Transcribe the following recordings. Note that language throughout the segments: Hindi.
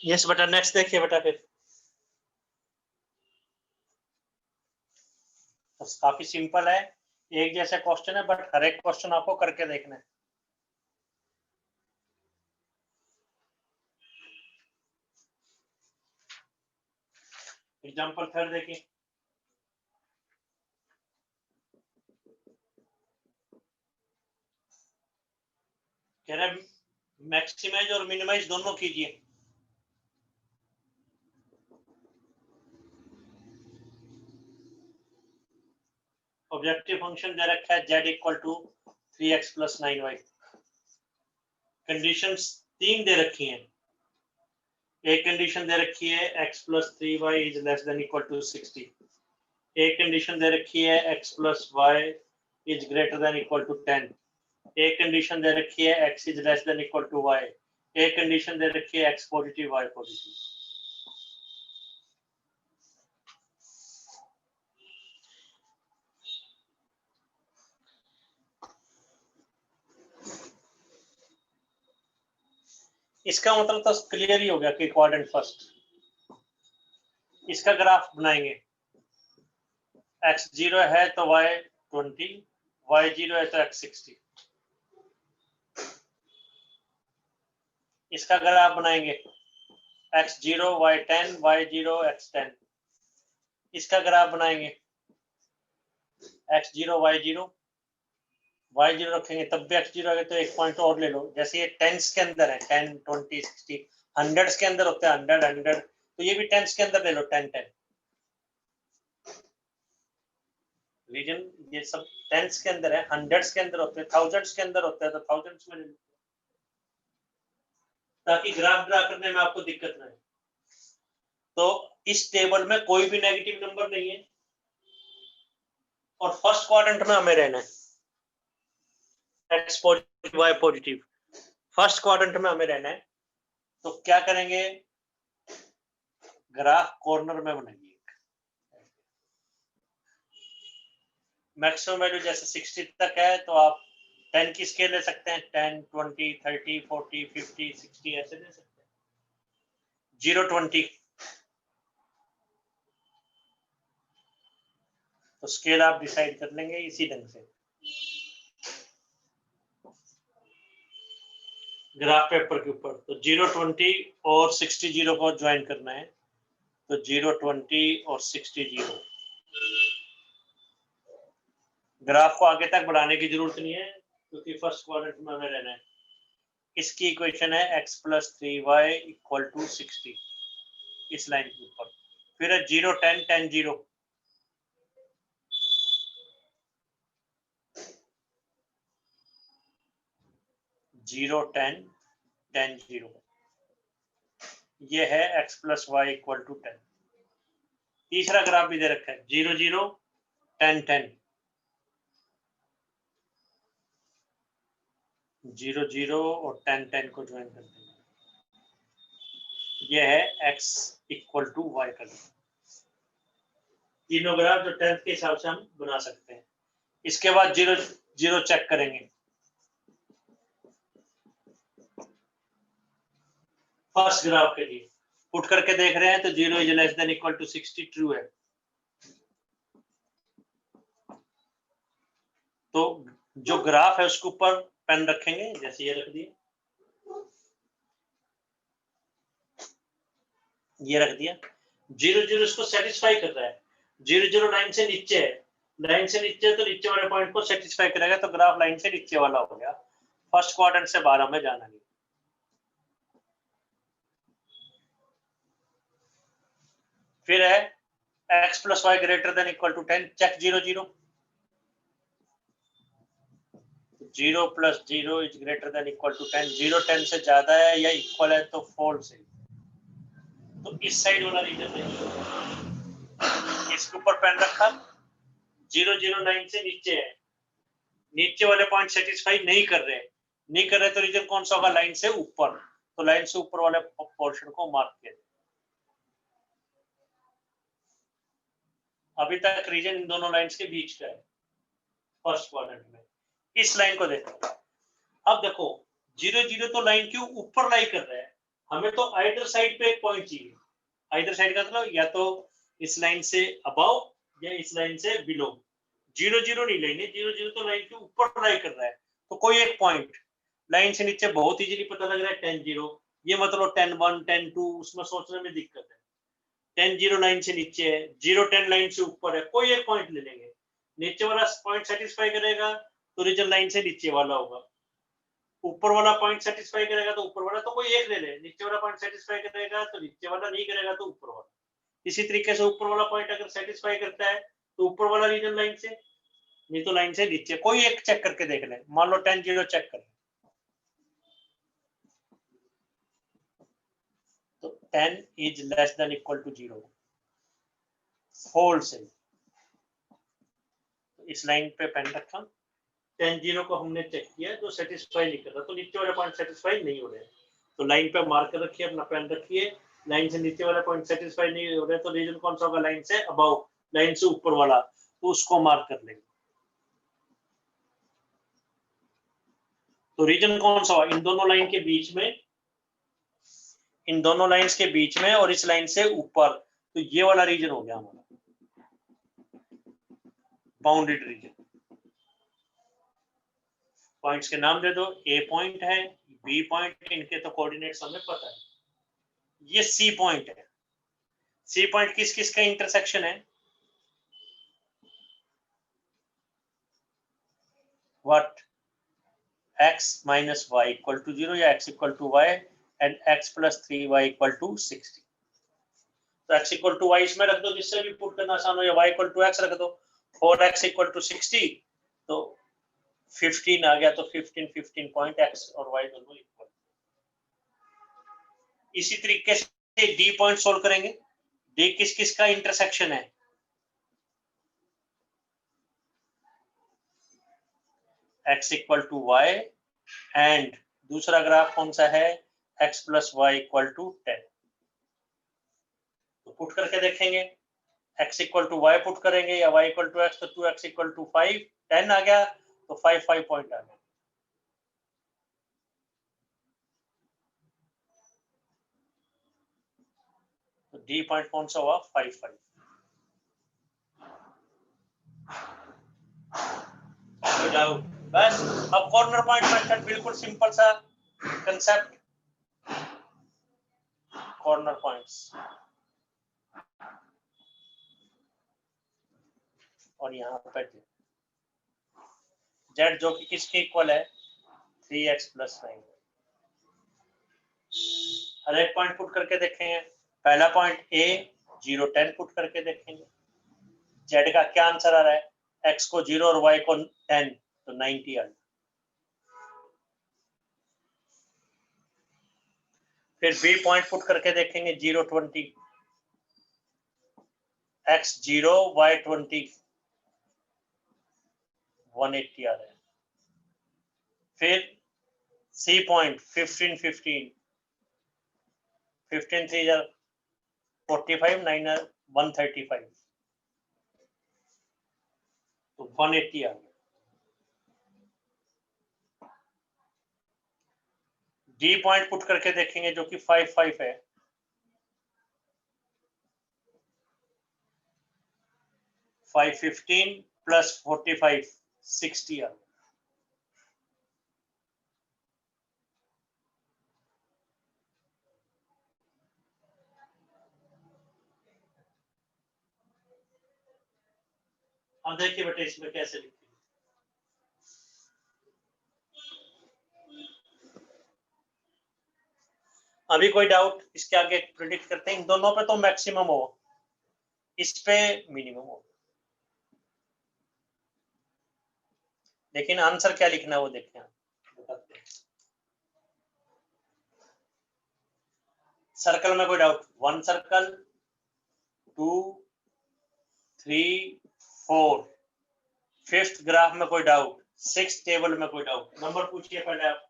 यस बेटा, नेक्स्ट देखिए बेटा। फिर काफी सिंपल है, एक जैसा क्वेश्चन है, बट हर एक क्वेश्चन आपको करके देखना है। एग्जाम्पल थर्ड देखिए, कह रहा है मैक्सिमाइज और मिनिमाइज दोनों कीजिए। ऑब्जेक्टिव फंक्शन दे रखा है z equal to 3x plus 9y। Conditions तीन दे रखी हैं। एक कंडीशन दे रखी है x plus 3y is less than equal to 60। एक कंडीशन दे रखी है x plus y is greater than equal to 10। एक कंडीशन दे रखी है x is less than equal to y। एक कंडीशन दे रखी है x पॉजिटिव y पॉजिटिव। इसका मतलब तो क्लियर ही हो गया कि क्वाड्रेंट फर्स्ट। इसका ग्राफ बनाएंगे, x0 है तो y 20, y0 है तो x 60। इसका ग्राफ बनाएंगे x0 y10, y0 x10। इसका ग्राफ बनाएंगे x0 y0 y0 रखेंगे तब भी x0 आएगा, तो एक पॉइंट और ले लो। जैसे ये टेंस के अंदर है, 10 20 60, हंड्रेड्स के अंदर होते हैं 100 100, तो ये भी टेंस के अंदर ले लो 10 10। रीजन ये सब टेंस के अंदर है, हंड्रेड्स के अंदर होते हैं, थाउजेंड्स के अंदर होते हैं, तो थाउजेंड्स में ले लो, ताकि ग्राफ ड्रा करने में आपको दिक्कत ना आए। तो इस टेबल में कोई भी नेगेटिव नंबर नहीं है और फर्स्ट क्वाड्रेंट में हमें रहना है, x positive y positive, first quadrant में हमें रहना है। तो क्या करेंगे, ग्राफ कॉर्नर में बनाएंगे। मैक्सिमम वैल्यू जैसे 60 तक है तो आप 10 की स्केल ले सकते हैं, 10 20 30 40 50 60 ऐसे ले सकते हैं। 0 20 तो स्केल आप डिसाइड कर लेंगे इसी ढंग से। ग्राफ पेपर के ऊपर तो 0 20 और 60 0 को ज्वाइन करना है, तो 0 20 और 60 0। ग्राफ को आगे तक बढ़ाने की जरूरत नहीं है क्योंकि फर्स्ट क्वाड्रेंट में हमें रहना है। इसकी इक्वेशन है x plus 3y equal to 60 इस लाइन के ऊपर। फिर है 0 10 10 0, 0 10 10 0, ये है x plus y equal to 10। तीसरा ग्राफ भी दे रखा है 0 0 10 10, 0 0 और 10 10 को ज्वाइन कर देंगे, ये है x इक्वल टू वाई का। तीनों ग्राफ जो 10th के हिसाब से हम बना सकते हैं। इसके बाद 0 0 चेक करेंगे। फर्स्ट ग्राफ के लिए पुट करके देख रहे हैं तो 0 is less than equal to 60 true है। तो जो ग्राफ है उसके ऊपर पेन रखेंगे, जैसे ये रख दिए, ये रख दिया। 0 0 इसको सेटिस्फाई कर रहा है, 0 0 लाइन से नीचे है, लाइन से नीचे तो नीचे वाले पॉइंट को सेटिस्फाई करेगा, तो ग्राफ लाइन से नीचे वाला हो गया। फर्स्ट क्वाड्रेंट से बाहर में जाना नहीं। फिर है x plus y greater than equal to 10, check 0 0, 0 plus 0 is greater than equal to 10, 0 10 से ज्यादा है या इक्वल है तो फॉल्स है, तो इस साइड वाला रीजन नहीं। इसके ऊपर पेन रखा, 0 0 9 से नीचे है, नीचे वाले पॉइंट सेटिस्फाई नहीं कर रहे, तो रीजन कौन सा होगा, लाइन से ऊपर, तो लाइन से ऊपर वाले पोर्शन को मार्क किया। अभी तक रीजन इन दोनों लाइंस के बीच का है फर्स्ट क्वाड्रेंट में। इस लाइन को देखो, अब देखो 0 0 तो लाइन के ऊपर लाई कर रहा है, हमें तो आइदर साइड पे एक पॉइंट चाहिए। आइदर साइड का मतलब या तो इस लाइन से अबव या इस लाइन से बिलो। 0 0 नहीं लेने, 0 0 तो लाइन के ऊपर लाई कर रहा है, तो कोई एक पॉइंट लाइन से नीचे बहुत इजीली पता लग रहा है 10 0, ये मतलब 10 1 10 2, उसमें सोचने में दिक्कत है। 10 0 लाइन से नीचे है, 0 10 लाइन से ऊपर है, कोई एक पॉइंट ले लेंगे। नीचे वाला पॉइंट सेटिस्फाई करेगा तो रीजन लाइन से नीचे वाला होगा, ऊपर वाला पॉइंट सेटिस्फाई करेगा तो ऊपर वाला, तो कोई एक ले ले। नीचे वाला पॉइंट सेटिस्फाई करेगा तो नीचे वाला, नहीं करेगा तो ऊपर वाला। इसी तरीके से ऊपर वाला पॉइंट अगर सेटिस्फाई करता है तो ऊपर वाला रीजन लाइन से, नहीं तो लाइन से नीचे। कोई एक चेक करके देख ले, मान लो 10 0 चेक कर, तो 10 is less than equal to 0, false है। तो इस लाइन पे पेन रखा, 10 0 को हमने चेक किया जो सेटिस्फाई नहीं कर रहा, तो नीचे वाला पॉइंट सेटिस्फाई नहीं हो रहे, तो लाइन पे मार्कर रखिए, अपना पेन रखिए, लाइन से नीचे वाला पॉइंट सेटिस्फाई नहीं हो रहा, तो रीजन कौन सा होगा, लाइन से अबव, लाइन से ऊपर वाला, तो उसको मार्क कर लेंगे। तो रीजन कौन सा होगा, इन दोनों लाइन के बीच में, इन दोनों लाइंस के बीच में और इस लाइन से ऊपर, तो ये वाला रीजन हो गया हमारा बाउंडेड रीजन। पॉइंट्स के नाम दे दो, ए पॉइंट है, बी पॉइंट, इनके तो कोऑर्डिनेट्स हमें पता है, ये सी पॉइंट है। सी पॉइंट किस किस का इंटरसेक्शन है, what, x minus y equal to 0 या x equal to y and x plus 3y equal to 60। तो x equal to y इसमें रख दो, जिससे भी पुट करना आसान हो, या y equal to x रख दो, 4x equal to 60, तो 15 आ गया, तो 15 15 पॉइंट x और y दोनों इक्वल। इसी तरीके से d पॉइंट सोल्व करेंगे। d किस किस का इंटरसेक्शन है, x equal to y and दूसरा ग्राफ कौन सा है, x plus y equal to 10। तो पुट करके देखेंगे, x equal to y put करेंगे या y equal to x, तो 2x equal to 5, 10 आ गया, तो 5 5 पॉइंट आ गया। तो डी पॉइंट कौन सा हुआ, 5 5। बस अब कॉर्नर पॉइंट मेथड, बिल्कुल सिंपल सा कंसेप्ट, कॉर्नर पॉइंट्स, और यहाँ पे z जो कि किसके इक्वल है, 3x plus 9। हर एक पॉइंट पुट करके देखेंगे। पहला पॉइंट a 0 10 पुट करके देखेंगे, z का क्या आंसर आ रहा है, x को 0 और y को 10, तो 90 आ गया। फिर b पॉइंट पुट करके देखेंगे, 0 20, x 0 y 20, 180 आ रहा है। फिर c पॉइंट 15 15, 15 3 45, 9 135, तो 180 आ गया। डी पॉइंट पुट करके देखेंगे जो कि 5 5 है, 5 15 प्लस 45 60 आ गया। अब देखिए बेटे इसमें कैसे लिखते हैं। अभी कोई डाउट, इसके आगे प्रिडिक्ट करते हैं, इन दोनों पे तो मैक्सिमम हो, इस पे मिनिमम हो, लेकिन आंसर क्या लिखना है वो देखें, बताते हैं। सर्कल में कोई डाउट, 1 सर्कल, 2 3 4, 5th ग्राफ में कोई डाउट, 6th टेबल में कोई डाउट, नंबर पूछिए पहले आप।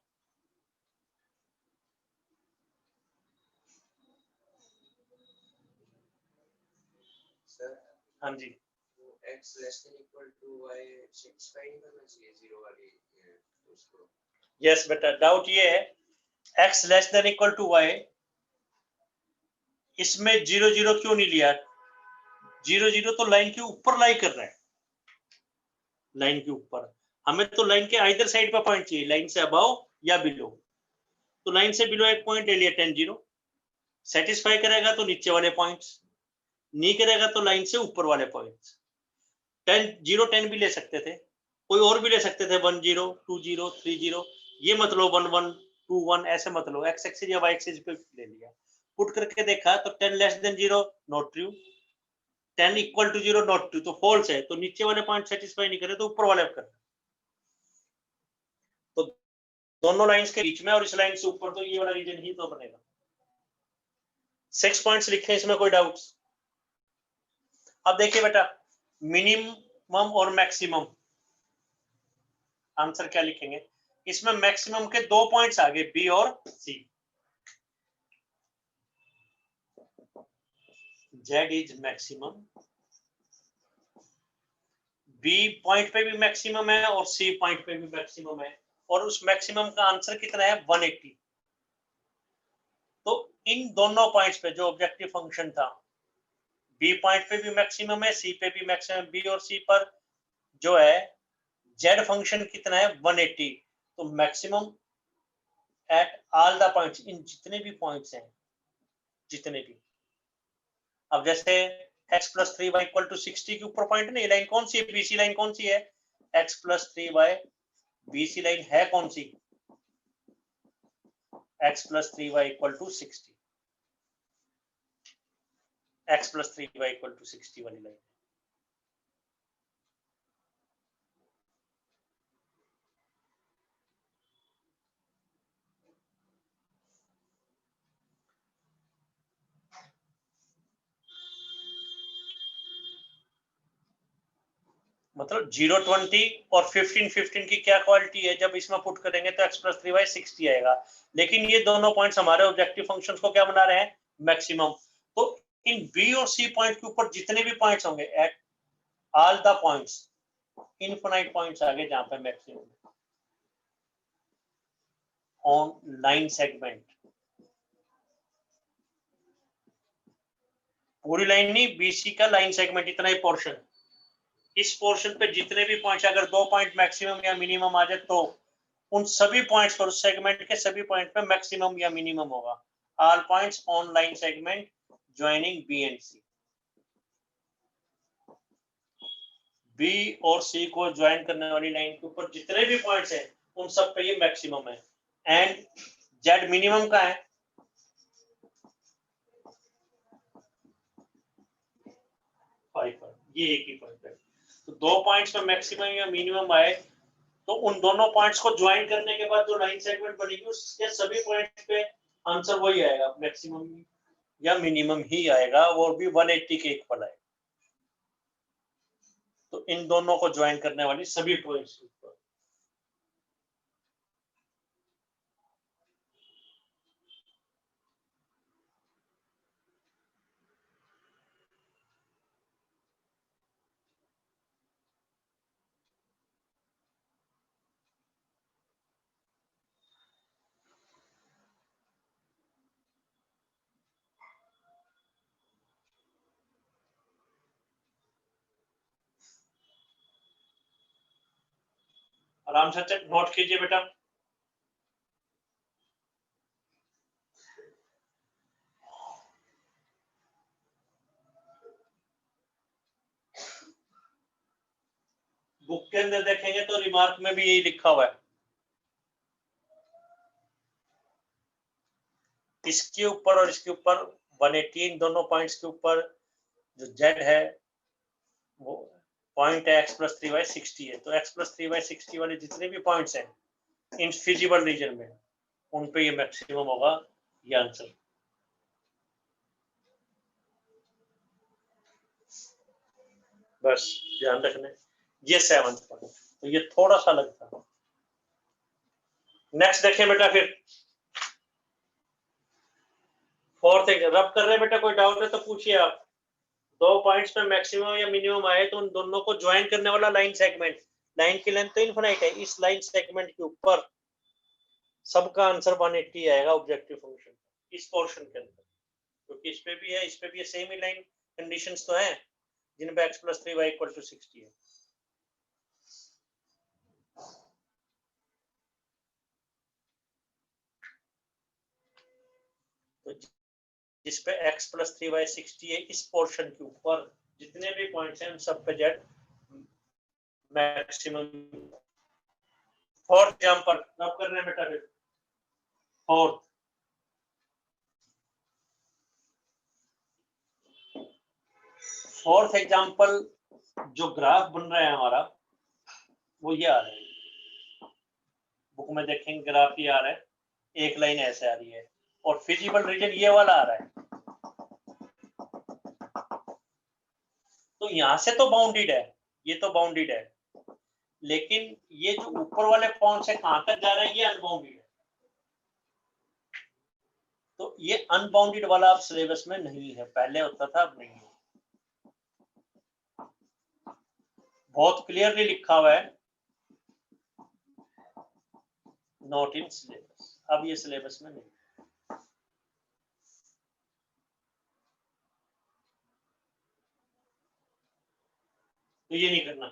हाँ जी, x less than equal to y satisfy नहीं करना चाहिए 0 वाली यस बेटा, डाउट ये है x less than equal to y, इसमें 0 0 क्यों नहीं लिया? 0 0 तो लाइन के ऊपर लाई कर रहा है, लाइन के ऊपर। हमें तो लाइन के आइदर साइड पे पॉइंट चाहिए, लाइन से अबव या बिलो। तो लाइन से बिलो एक पॉइंट ले लिया 10 0, सेटिस्फाई करेगा तो नीचे वाले पॉइंट्स, नहीं करेगा तो लाइन से ऊपर वाले पॉइंट्स। 10 0 10 भी ले सकते थे, कोई और भी ले सकते थे, 1 0 2 0 3 0, ये मतलब 1 1 2 1 ऐसे मतलब एक्स एक्सिस या वाई एक्सिस पे ले लिया। पुट करके देखा तो 10 less than 0 not true, 10 equal to 0 not true, तो फॉल्स है। तो नीचे वाले पॉइंट सेटिस्फाई नहीं करे तो ऊपर वाले कर। तो दोनों लाइंस के बीच में और इस लाइन से ऊपर, तो ये वाला रीजन ही तो बनेगा। 6 पॉइंट्स लिखे, इसमें कोई डाउट्स? अब देखिए बेटा, मिनिमम और मैक्सिमम, आंसर क्या लिखेंगे? इसमें मैक्सिमम के 2 पॉइंट्स आ गए, बी और सी। Z is maximum, B point पे भी मैक्सिमम है और सी पॉइंट पे भी मैक्सिमम है, और उस मैक्सिमम का आंसर कितना है? 180। तो इन दोनों पॉइंट्स पे जो ऑब्जेक्टिव फंक्शन था, बी पॉइंट पे भी मैक्सिमम है, सी पे भी मैक्सिमम, बी और सी पर जो है जेड फंक्शन कितना है? 180। तो maximum at all the points, इन जितने भी पॉइंट्स हैं, जितने भी। अब जैसे x plus 3y equal to 60 के ऊपर पॉइंट नहीं, लाइन कौन सी है? बीसी लाइन कौन सी है? x plus 3y, BC line है कौन सी? x plus 3y equal to 60, x plus 3y equal to 60 वाली लाइन। मतलब 0 20 और 15 15 की क्या क्वालिटी है? जब इसमें पुट करेंगे तो x प्लस 3y 60 आएगा, लेकिन ये दोनों पॉइंट्स हमारे ऑब्जेक्टिव फंक्शंस को क्या बना रहे हैं? मैक्सिमम। तो इन बी और सी पॉइंट के ऊपर जितने भी पॉइंट्स होंगे, at all the points, infinite points आ गए जहां पे मैक्सिमम ऑन लाइन सेगमेंट। पूरी लाइन नहीं, बीसी का लाइन सेगमेंट, इतना ही पोर्शन। इस पोर्शन पे जितने भी पॉइंट्स, अगर 2 पॉइंट मैक्सिमम या मिनिमम आ जाए तो उन सभी पॉइंट्स पर, उस सेगमेंट के सभी पॉइंट पे मैक्सिमम या मिनिमम होगा। All points on line segment joining B and C. B और सी को ज्वाइन करने वाली लाइन के ऊपर जितने भी पॉइंट्स हैं, उन सब पे ये मैक्सिमम है। एंड जेड मिनिमम का है, ये एक ही पॉइंट है। तो 2 पॉइंट्स पे मैक्सिमम या मिनिमम आए तो उन दोनों पॉइंट्स को ज्वाइन करने के बाद जो लाइन सेगमेंट बनेगी, उसके सभी पॉइंट्स पे आंसर वही आएगा, मैक्सिमम या मिनिमम ही आएगा, वो भी 180 के इक्वल आएगा। तो इन दोनों को ज्वाइन करने वाली सभी पॉइंट्स ऊपर। आराम से नोट कीजिए बेटा। बुक के अंदर देखेंगे तो रिमार्क में भी यही लिखा हुआ है। इसके ऊपर और इसके ऊपर 180, दोनों पॉइंट्स के ऊपर जो जेड है वो पॉइंट है x प्लस 3y 60 है। तो x प्लस 3y 60 वाले जितने भी पॉइंट्स हैं इन फिजिबल रीजन में, उन पे ये मैक्सिमम होगा, ये आंसर। बस ध्यान रखना, ये 7th पॉइंट, तो ये थोड़ा सा लगता। नेक्स्ट देखें बेटा, फिर 4th रब कर रहे हैं बेटा, कोई डाउट है तो पूछिए आप। 2 पॉइंट्स पे मैक्सिमम या मिनिमम आए तो उन दोनों को ज्वाइन करने वाला लाइन सेगमेंट, लाइन की लेंथ तो इनफिनाइट है, इस लाइन सेगमेंट के ऊपर सबका आंसर 180 आएगा ऑब्जेक्टिव फंक्शन इस पोर्शन के अंदर, क्योंकि इस पे भी है, इस पे भी है, सेम ही लाइन कंडीशंस तो हैं जिनमें x + 3y = 60 है। तो जिस पे x + 3y 60 है, इस पोर्शन के ऊपर जितने भी पॉइंट्स हैं उन सब पे z मैक्सिमम। फोर्थ एग्जांपल अब कर रहे हैं बेटा, फोर्थ एग्जांपल जो ग्राफ बन रहा है हमारा वो ये आ रहा है, बुक में देखेंगे ग्राफ ये आ रहा है, एक लाइन ऐसे आ रही है और फिजिबल रीजन ये वाला आ रहा है। तो यहां से तो बाउंडेड है, ये तो बाउंडेड है, लेकिन ये जो ऊपर वाले पॉइंट से कहां तक जा रहा है ये अनबाउंडेड है। तो ये अनबाउंडेड वाला अब सिलेबस में नहीं है, पहले होता था अब नहीं है। बहुत क्लियरली लिखा हुआ है नॉट इन सिलेबस, अब ये सिलेबस में नहीं। तो ये नहीं करना।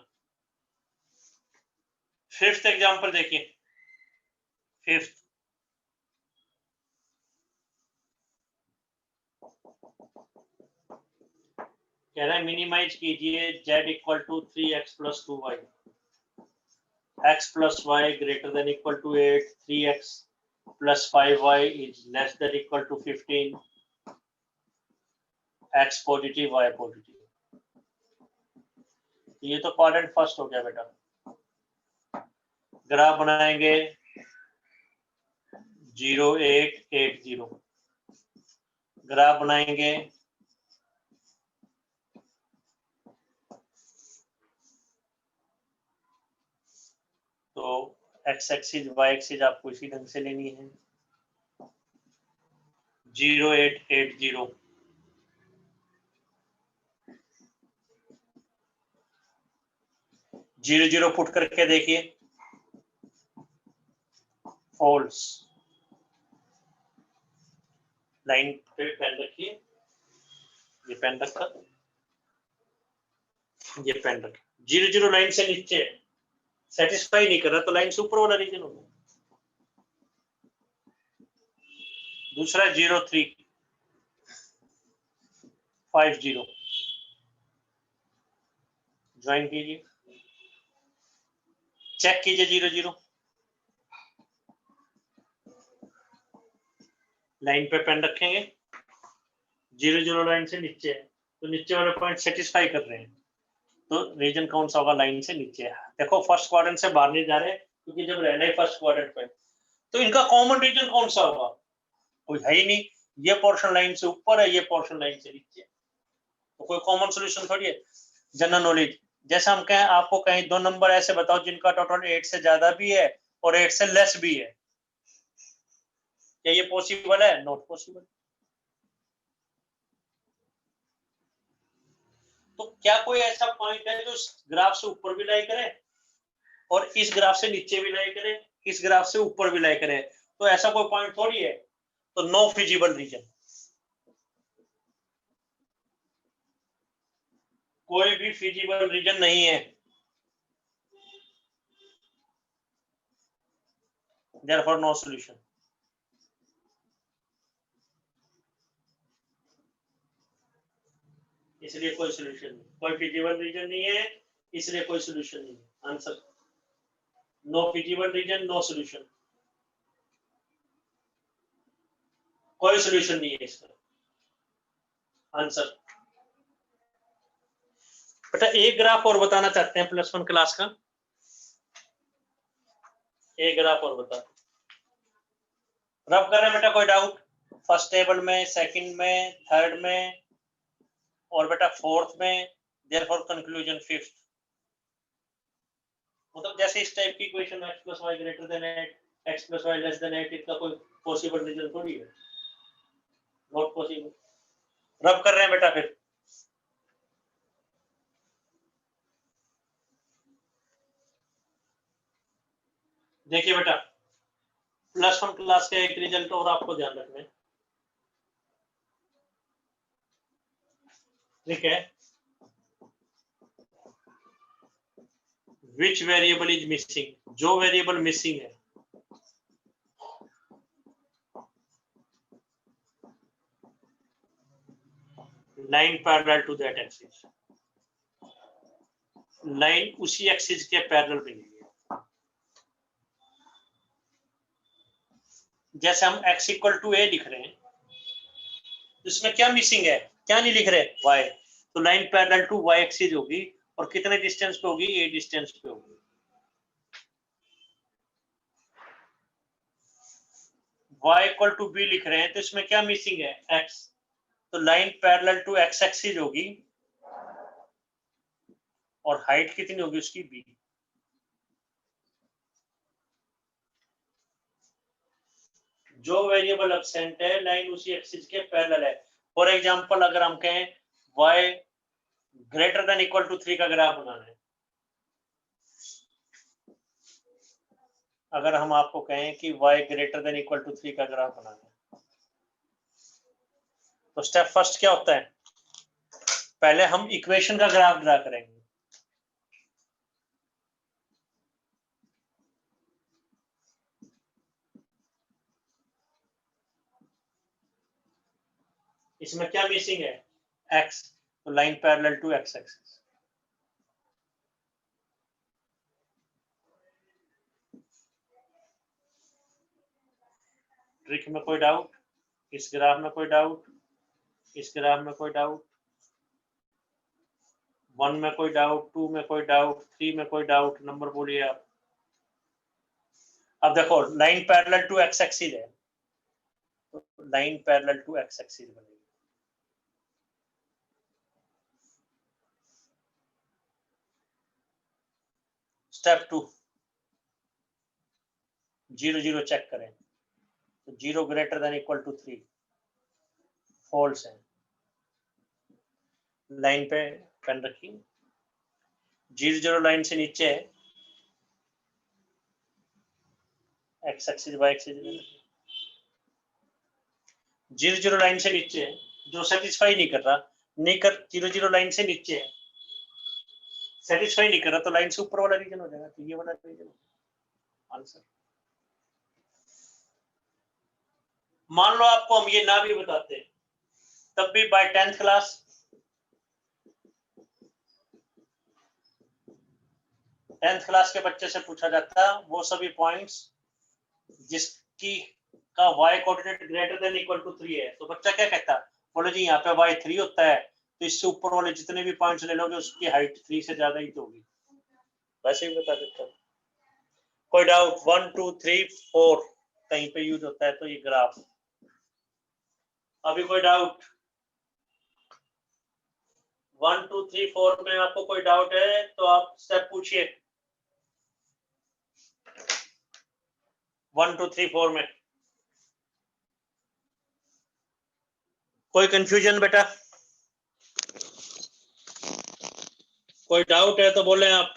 फिफ्थ एग्जांपल देखिए, फिफ्थ कह रहा है मिनिमाइज कीजिए z = 3x + 2y, x + y > 8, 3x + 5y < 15, x positive y positive. ये तो क्वाड्रेंट फर्स्ट हो गया बेटा। ग्राफ बनाएंगे 0 8 8 0, ग्राफ बनाएंगे तो x एक्सिस y एक्सिस आपको इसी ढंग से लेनी है, 0 8 8 0, जीरो जीरो पुट करके देखिए, फॉल्स। लाइन पे पेन रखिए, ये पेन रखा, ये पेन रखा, 0 0 लाइन से नीचे सेटिस्फाई नहीं कर रहा तो लाइन से ऊपर वाला रीजन होगा। दूसरा 0 3 5 0, ज्वाइन कीजिए, चेक कीजिए 0 0, लाइन पे पेन रखेंगे, 0 0 लाइन से नीचे है तो नीचे वाले पॉइंट सेटिस्फाई कर रहे हैं, तो रीजन कौन सा होगा, लाइन से नीचे है। देखो फर्स्ट क्वाड्रेंट से बाहर नहीं जा रहे क्योंकि जब रहना है फर्स्ट क्वाड्रेंट पे, तो इनका कॉमन रीजन कौन सा होगा, कोई है ही नहीं। ये पोर्शन लाइन से ऊपर है, ये पोर्शन लाइन से नीचे है, तो कोई कॉमन सॉल्यूशन थोड़ी है। जनरल नॉलेज, जैसे हम कहें आपको कहीं दो नंबर ऐसे बताओ जिनका टोटल 8 से ज्यादा भी है और 8 से लेस भी है, क्या ये पॉसिबल है, नॉट पॉसिबल। तो क्या कोई ऐसा पॉइंट है जो ग्राफ से ऊपर भी लाई करे और इस ग्राफ से नीचे भी लाई करे, इस ग्राफ से ऊपर भी लाई करे, तो ऐसा कोई पॉइंट थोड़ी है। तो नो फिजिबल रीजन, कोई भी फिजिबल रीजन नहीं है, therefore no solution। इसलिए कोई सॉल्यूशन नहीं, कोई फिजिबल रीजन नहीं है, इसलिए कोई सॉल्यूशन नहीं है। Answer no feasible region, no solution, कोई सॉल्यूशन नहीं है इसका। आंसर बेटा एक ग्राफ और बताना चाहते हैं +1 क्लास का, एक ग्राफ और बता रब कर रहे हैं बेटा, कोई डाउट फर्स्ट टेबल में, सेकंड में, थर्ड में और बेटा फोर्थ में, देयरफॉर कंक्लूजन फिफ्थ। मतलब जैसे इस टाइप की equation x + y > 8, x + y < 8 इसका कोई पॉसिबल रीजन थोड़ी है, नॉट पॉसिबल। रब कर रहे हैं बेटा फिर, देखिए बेटा, +1 क्लास का एक रिजल्ट और आपको ध्यान रखना है, ठीक है। विच वेरिएबल इज मिसिंग, जो वेरिएबल मिसिंग है, line parallel to that axis, line उसी एक्सिस के पैरेलल बनेगी। जैसे हम x इक्वल टू a लिख रहे हैं, इसमें क्या मिसिंग है, क्या नहीं लिख रहे, y, तो line parallel to y axis होगी और कितने डिस्टेंस पे होगी, a डिस्टेंस पे होगी। y इक्वल टू b लिख रहे हैं तो इसमें क्या मिसिंग है, x, तो line parallel to x axis होगी और हाइट कितनी होगी उसकी, b। जो वेरिएबल एब्सेंट है लाइन उसी एक्सिस के पैरेलल है। फॉर एग्जांपल अगर हम कहें y greater than equal to 3 का ग्राफ बनाना है, अगर हम आपको कहें कि y greater than equal to 3 का ग्राफ बनाना है, तो स्टेप फर्स्ट क्या होता है, पहले हम इक्वेशन का ग्राफ ड्रा करेंगे। इसमें क्या मिसिंग है, x, तो line parallel to x axis. Trick में कोई डाउट, इस ग्राफ में कोई डाउट, इस ग्राफ में कोई डाउट, 1 में कोई डाउट, 2 में कोई डाउट, 3 में कोई डाउट, नंबर बोलिए आप। अब देखो line parallel to x axis है, तो line parallel to x axis बनेगी। स्टेप 2, 0 0 चेक करें, तो 0 greater than equal to 3 false है। लाइन पे पेन रखिए, 0 0 लाइन से नीचे है, x axis y axis, 0 0 line से नीचे है, जो सेटिस्फाई नहीं कर रहा, नहीं कर 0 0 लाइन से नीचे है, सेटिस्फाई नहीं कर रहा, तो लाइन से ऊपर वाला रीजन हो जाएगा, तो ये वाला रीजन आंसर। मान लो आपको हम ये ना भी बताते, तब भी bye 10th class, 10th class के बच्चे से पूछा जाता वो सभी पॉइंट्स जिसकी का y coordinate greater than equal to 3 है, तो बच्चा क्या कहता, बोले जी यहाँ पे y 3 होता है, तो इससे ऊपर वाले जितने भी पॉइंट्स ले लोगे उसकी हाइट 3 से ज्यादा ही तो होगी, वैसे ही बता देता। कोई डाउट, 1 2 3 4 कहीं पे यूज होता है तो ये ग्राफ। अभी कोई डाउट, 1 2 3 4 में आपको कोई डाउट है तो आप स्टेप पूछिए, 1 2 3 4 में कोई कंफ्यूजन बेटा, कोई डाउट है तो बोले आप।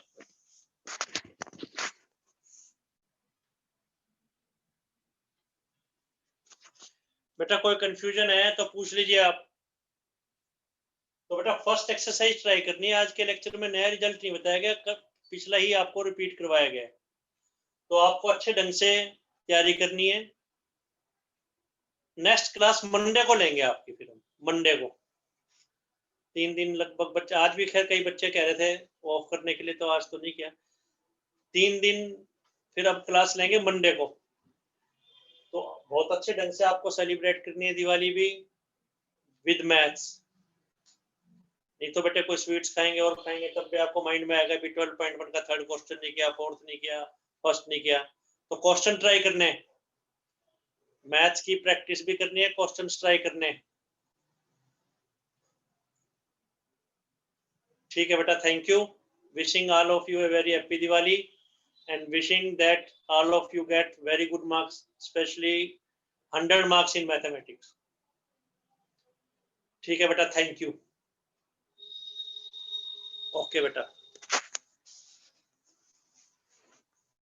बेटा कोई कंफ्यूजन है तो पूछ लीजिए आप। तो बेटा फर्स्ट एक्सरसाइज ट्राई करनी है, आज के लेक्चर में नया रिजल्ट नहीं बताया गया, पिछला ही आपको रिपीट करवाया गया, तो आपको अच्छे ढंग से तैयारी करनी है। नेक्स्ट क्लास मंडे को लेंगे आपकी, फिर हम मंडे को 3 दिन लगभग, बच्चे आज भी खैर कई बच्चे कह रहे थे ऑफ करने के लिए, तो आज तो नहीं किया, 3 दिन फिर अब क्लास लेंगे मंडे को, तो बहुत अच्छे ढंग से आपको सेलिब्रेट करनी है दिवाली भी विद मैथ्स। नहीं तो बेटे कोई स्वीट्स खाएंगे और खाएंगे, तब भी आपको माइंड में आएगा भी 12.1 का थर्ड क्वेश्चन नहीं किया, फोर्थ नहीं किया, फर्स्ट नहीं किया, तो क्वेश्चन ट्राई करने, मैथ्स की प्रैक्टिस भी करनी है, क्वेश्चन ट्राई करने। ठीक है बेटा, thank you, wishing all of U a very happy Diwali and wishing that all of you get very good marks, especially 100 marks in mathematics. ठीक है बेटा, थैंक यू, ओके बेटा।